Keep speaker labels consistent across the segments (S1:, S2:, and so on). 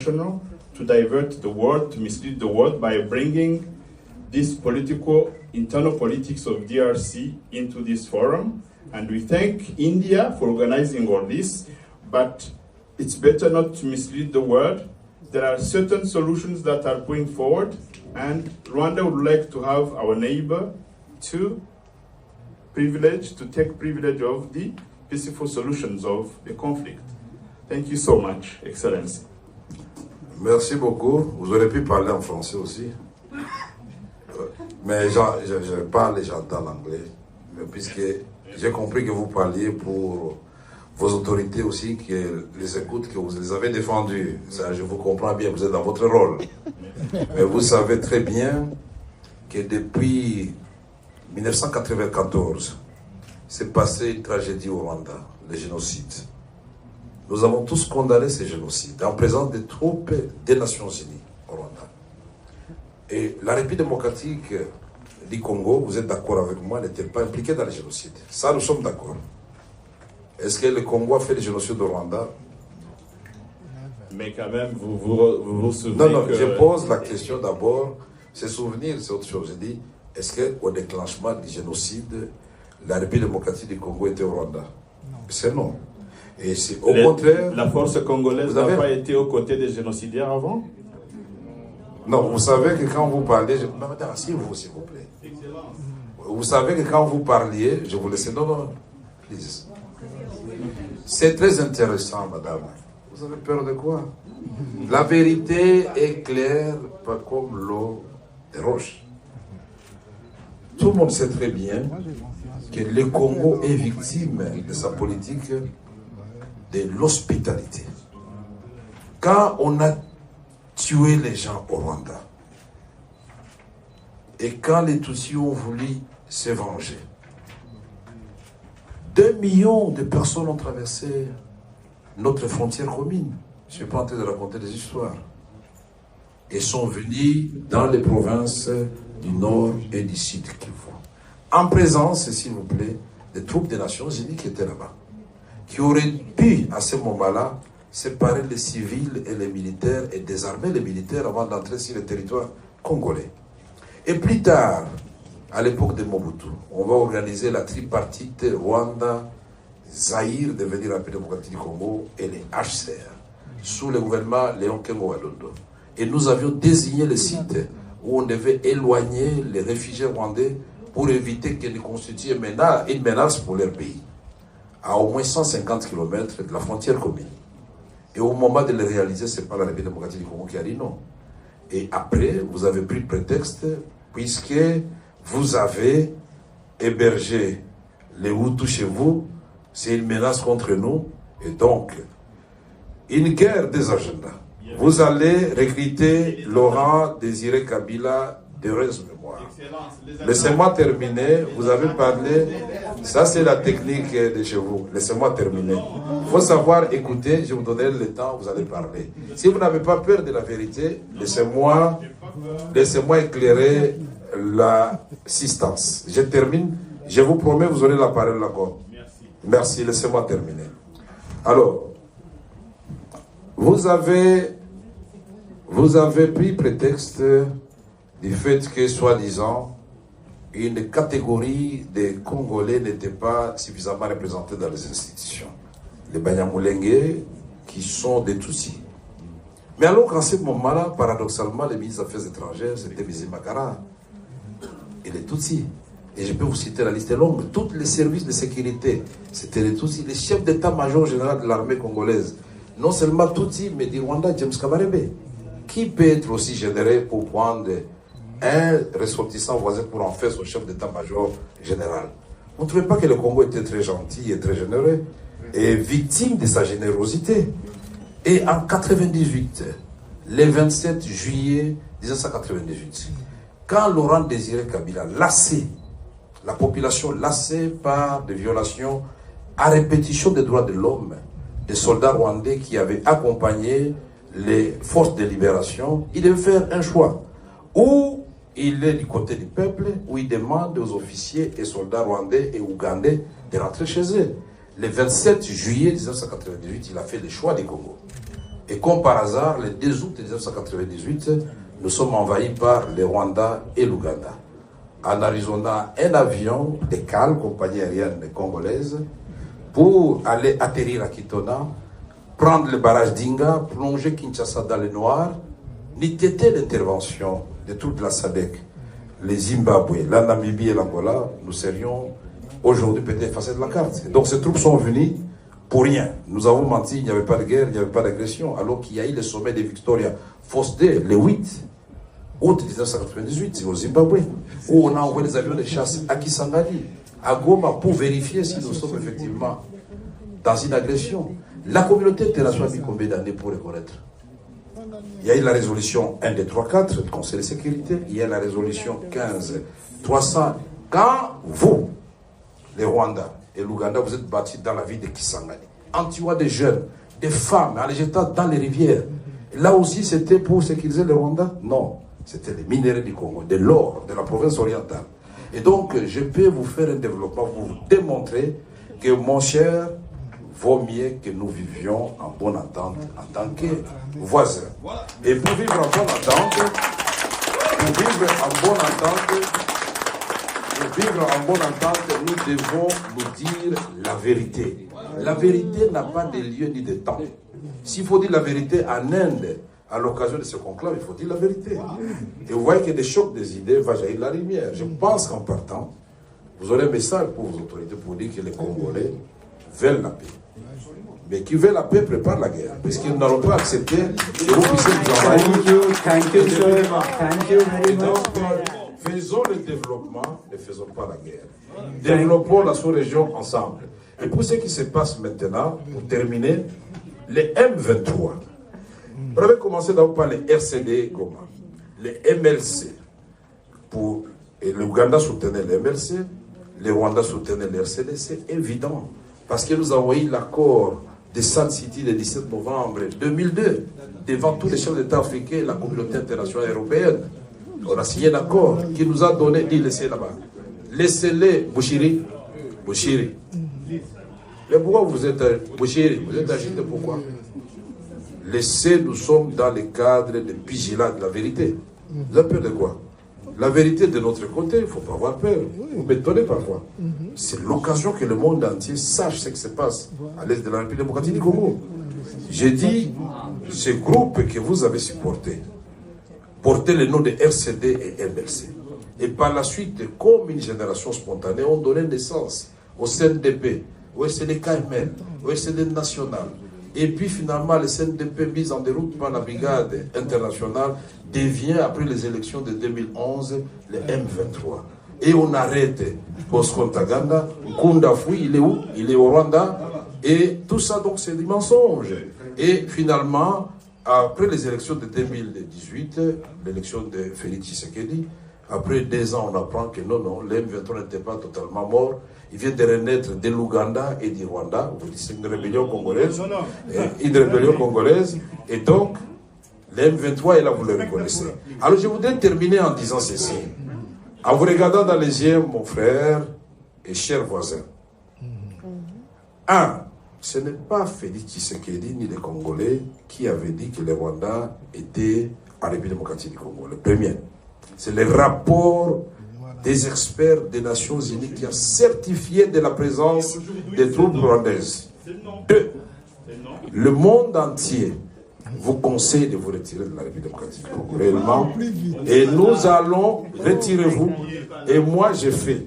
S1: to divert the world, to mislead the world by bringing this internal politics of DRC into this forum. And we thank India for organizing all this, but it's better not to mislead the world. There are certain solutions that are going forward, and Rwanda would like to have our neighbor to take privilege of the peaceful solutions of the conflict. Thank you so much, Excellency.
S2: Merci beaucoup. Vous aurez pu parler en français aussi. Mais je parle et j'entends l'anglais. Puisque j'ai compris que vous parliez pour vos autorités aussi, qui les écoutent, que vous les avez défendus. Ça, je vous comprends bien, vous êtes dans votre rôle. Mais vous savez très bien que depuis 1994, s'est passé une tragédie au Rwanda, le génocide. Nous avons tous condamné ce génocide en présence des troupes des Nations Unies au Rwanda. Et la République démocratique du Congo, vous êtes d'accord avec moi, n'était pas impliquée dans le génocide. Ça, nous sommes d'accord. Est-ce que le Congo a fait le génocide au Rwanda?
S1: Mais quand même, vous souvenez
S2: Non,
S1: que...
S2: je pose la question d'abord. Se souvenir, c'est autre chose. Je dis, est-ce qu'au déclenchement du génocide, la République démocratique du Congo était au Rwanda? C'est non. Et c'est au contraire...
S1: La force congolaise n'a pas été aux côtés des génocidaires avant?
S2: Non, vous savez que quand vous parlez... Madame, s'il vous plaît. Vous savez que quand vous parliez, je vous laisse... Non, please. C'est très intéressant, madame. Vous avez peur de quoi? La vérité est claire, pas comme l'eau des roches. Tout le monde sait très bien que le Congo est victime de sa politique de l'hospitalité. Quand on a tué les gens au Rwanda, et quand les Tutsis ont voulu se venger, 2 millions de personnes ont traversé notre frontière commune. Je ne suis pas en train de raconter des histoires. Et sont venus dans les provinces du Nord et du Sud Kivu. En présence, s'il vous plaît, des troupes des Nations Unies qui étaient là-bas. Qui auraient pu, à ce moment-là, séparer les civils et les militaires et désarmer les militaires avant d'entrer sur le territoire congolais. Et plus tard, à l'époque de Mobutu, on va organiser la tripartite Rwanda, Zaïre, devenir République démocratique du Congo, et les HCR, sous le gouvernement Léon Kengo-Walondo. Et nous avions désigné le site où on devait éloigner les réfugiés rwandais pour éviter qu'ils ne constituent une menace pour leur pays, à au moins 150 km de la frontière commune. Et au moment de le réaliser, ce n'est pas la République démocratique du Congo qui a dit non. Et après, vous avez pris prétexte, puisque vous avez hébergé les Hutus chez vous, c'est une menace contre nous, et donc, une guerre des agendas. Vous allez recruter Laurent Désiré Kabila d'heureuse mémoire. Laissez-moi terminer, vous avez parlé, ça c'est la technique de chez vous, laissez-moi terminer. Il faut savoir écouter, je vous donnerai le temps, vous allez parler. Si vous n'avez pas peur de la vérité, laissez-moi éclairer l'assistance. Je termine, je vous promets, vous aurez la parole encore. Merci, laissez-moi terminer. Alors, vous avez pris prétexte du fait que, soi-disant, une catégorie de Congolais n'était pas suffisamment représentée dans les institutions. Les Banyamulenge, qui sont des Tutsis. Mais alors qu'en ce moment-là, paradoxalement, le ministre des Affaires étrangères, c'était Bizé Makara et les Tutsis. Et je peux vous citer la liste est longue. Tous les services de sécurité, c'était les Tutsis. Les chefs d'état-major général de l'armée congolaise, non seulement Tutsis, mais du Rwanda, James Kabarebe. Qui peut être aussi généreux pour prendre un ressortissant voisin pour en faire son chef d'état-major général? Vous ne trouvez pas que le Congo était très gentil et très généreux et victime de sa générosité? Et en 1998, le 27 juillet 1998, quand Laurent Désiré Kabila, lassé, la population lassée par des violations à répétition des droits de l'homme, des soldats rwandais qui avaient accompagné les forces de libération, il devait faire un choix. Ou il est du côté du peuple, ou il demande aux officiers et soldats rwandais et ougandais de rentrer chez eux. Le 27 juillet 1998, il a fait le choix du Congo. Et comme par hasard, le 2 août 1998, nous sommes envahis par le Rwanda et l'Ouganda. En Arizona, un avion de CAL, compagnie aérienne congolaise, pour aller atterrir à Kitona, prendre le barrage d'Inga, plonger Kinshasa dans le noir, n'eût été l'intervention de toute la SADC, les Zimbabwe, la Namibie et l'Angola, nous serions aujourd'hui peut-être effacés de la carte. Donc ces troupes sont venues pour rien. Nous avons menti, il n'y avait pas de guerre, il n'y avait pas d'agression, alors qu'il y a eu le sommet de Victoria Falls Day, le 8 août 1998, au Zimbabwe, où on a envoyé des avions de chasse à Kisangani, à Goma, pour vérifier si nous sommes effectivement dans une agression. La communauté internationale a mis combien d'années pour reconnaître? Il y a eu la résolution 1, 2, 3, 4 du Conseil de sécurité, il y a la résolution 15, 300. Quand vous, les Rwandais et l'Ouganda, vous êtes battus dans la ville de Kisangani, en tuant des jeunes, des femmes, en les jetant dans les rivières, là aussi c'était pour sécuriser les Rwandais? Non, c'était les minéraux du Congo, de l'or, de la province orientale. Et donc, je peux vous faire un développement pour vous démontrer que, mon cher, vaut mieux que nous vivions en bonne entente en tant que voisins. Et pour vivre en bonne entente, nous devons nous dire la vérité. La vérité n'a pas de lieu ni de temps. S'il faut dire la vérité en Inde, à l'occasion de ce conclave, il faut dire la vérité. Et vous voyez que des chocs des idées va jaillir la lumière. Je pense qu'en partant, vous aurez un message pour vos autorités pour dire que les Congolais veulent la paix. Mais qui veut la paix prépare la guerre. Puisqu'ils n'auront pas accepté que vous puissiez nous envahir.
S3: Thank you very much.
S2: Faisons le développement, ne faisons pas la guerre. Développons la sous-région ensemble. Et pour ce qui se passe maintenant, pour terminer, les M23. Vous avez commencé d'abord par les RCD Goma, les MLC. Et l'Ouganda soutenait les MLC, les Rwandais soutenaient les RCD, c'est évident. Parce que nous avons eu l'accord de Sun City le 17 novembre 2002, devant tous les chefs d'État africains et la communauté internationale européenne. On a signé un accord qui nous a donné, dit laissez là-bas. Laissez-les, Bouchiri. Mais pourquoi vous êtes Bouchiri? Vous êtes agité pourquoi? Laissez, nous sommes dans le cadre de vigilance de la vérité. Vous avez peur de quoi? La vérité de notre côté, il ne faut pas avoir peur. Vous m'étonnez parfois. C'est l'occasion que le monde entier sache ce qui se passe à l'est de la République démocratique du Congo. J'ai dit, ce groupe que vous avez supporté, portait le nom de RCD et MLC. Et par la suite, comme une génération spontanée, on donnait naissance au CNDP, au SNDKML, au SND national. Et puis finalement, le CNDP mis en déroute par la brigade internationale devient, après les élections de 2011, le M23. Et on arrête Bosco Ntaganda, Nkunda Fui, il est où? Il est au Rwanda. Et tout ça, donc, c'est des mensonges. Et finalement, après les élections de 2018, l'élection de Félix Tshisekedi, après 2 ans, on apprend que non, le M23 n'était pas totalement mort. Il vient de renaître de l'Ouganda et du Rwanda. C'est une rébellion congolaise. Et donc, le M23 est là, vous le reconnaissez. Alors, je voudrais terminer en disant ceci. En vous regardant dans les yeux, mon frère et cher voisin. 1. Ce n'est pas Félix Tshisekedi ni les Congolais qui avaient dit que le Rwanda était en République démocratique du Congo. Le premier. C'est le rapport des experts des Nations Unies qui a certifié de la présence des troupes rwandaises. 2. Le monde entier vous conseille de vous retirer de la République démocratique du Congo, réellement. Et nous allons, retirez-vous. Et moi, j'ai fait.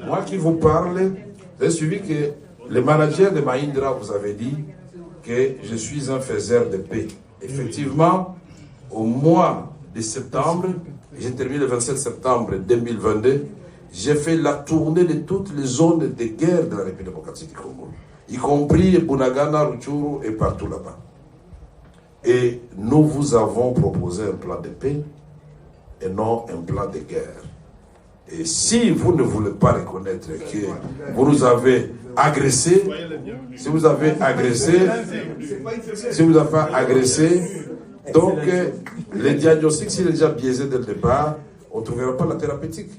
S2: Moi qui vous parle, j'ai suivi que le manager de Mahindra vous avait dit que je suis un faiseur de paix. Effectivement, au mois de septembre, j'ai terminé le 27 septembre 2022, j'ai fait la tournée de toutes les zones de guerre de la République démocratique du Congo, y compris Bunagana, Rutshuru et partout là-bas. Et nous vous avons proposé un plan de paix et non un plan de guerre. Et si vous ne voulez pas reconnaître que vous nous avez agressés, si vous avez agressé, pas agressé, donc le diagnostic, s'il est déjà biaisé dès le départ, on ne trouvera pas la thérapeutique.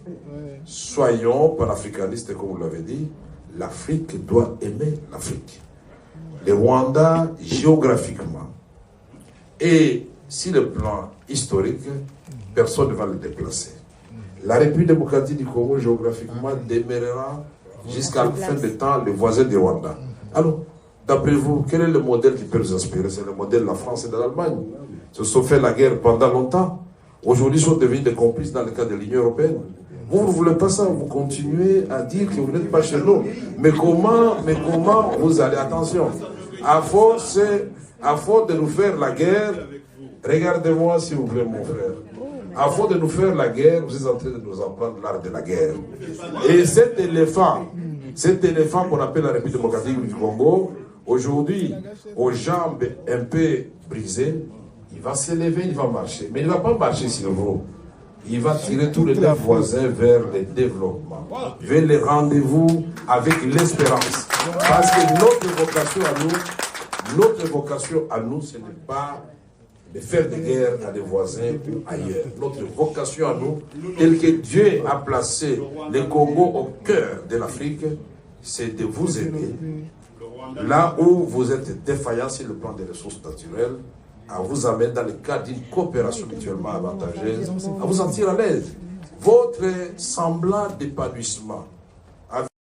S2: Soyons panafricanistes, comme vous l'avez dit, l'Afrique doit aimer l'Afrique. Le Rwanda, géographiquement, Et si le plan historique, personne ne va le déplacer. La République démocratique du Congo, géographiquement, demeurera jusqu'à la fin des temps le voisin du Rwanda. Alors, d'après vous, quel est le modèle qui peut nous inspirer? C'est le modèle de la France et de l'Allemagne. Ils se sont fait la guerre pendant longtemps. Aujourd'hui, ils sont devenus des complices dans le cadre de l'Union européenne. Vous ne voulez pas ça, vous continuez à dire que vous n'êtes pas chez nous. Mais comment vous allez, attention, à force de nous faire la guerre, regardez-moi s'il vous plaît mon frère, à force de nous faire la guerre, vous êtes en train de nous apprendre l'art de la guerre. Et cet éléphant qu'on appelle la République démocratique du Congo, aujourd'hui, aux jambes un peu brisées, il va s'élever, il va marcher. Mais il ne va pas marcher sur vous. Il va tirer tous les deux voisins vers le développement, vers les rendez-vous avec l'espérance. Parce que notre vocation à nous, ce n'est pas de faire des guerres à des voisins ou ailleurs. Notre vocation à nous, telle que Dieu a placé le Congo au cœur de l'Afrique, c'est de vous aider. Là où vous êtes défaillants sur le plan des ressources naturelles, à vous amener dans le cadre d'une coopération mutuellement avantageuse, à vous sentir à l'aise. Votre semblant d'épanouissement,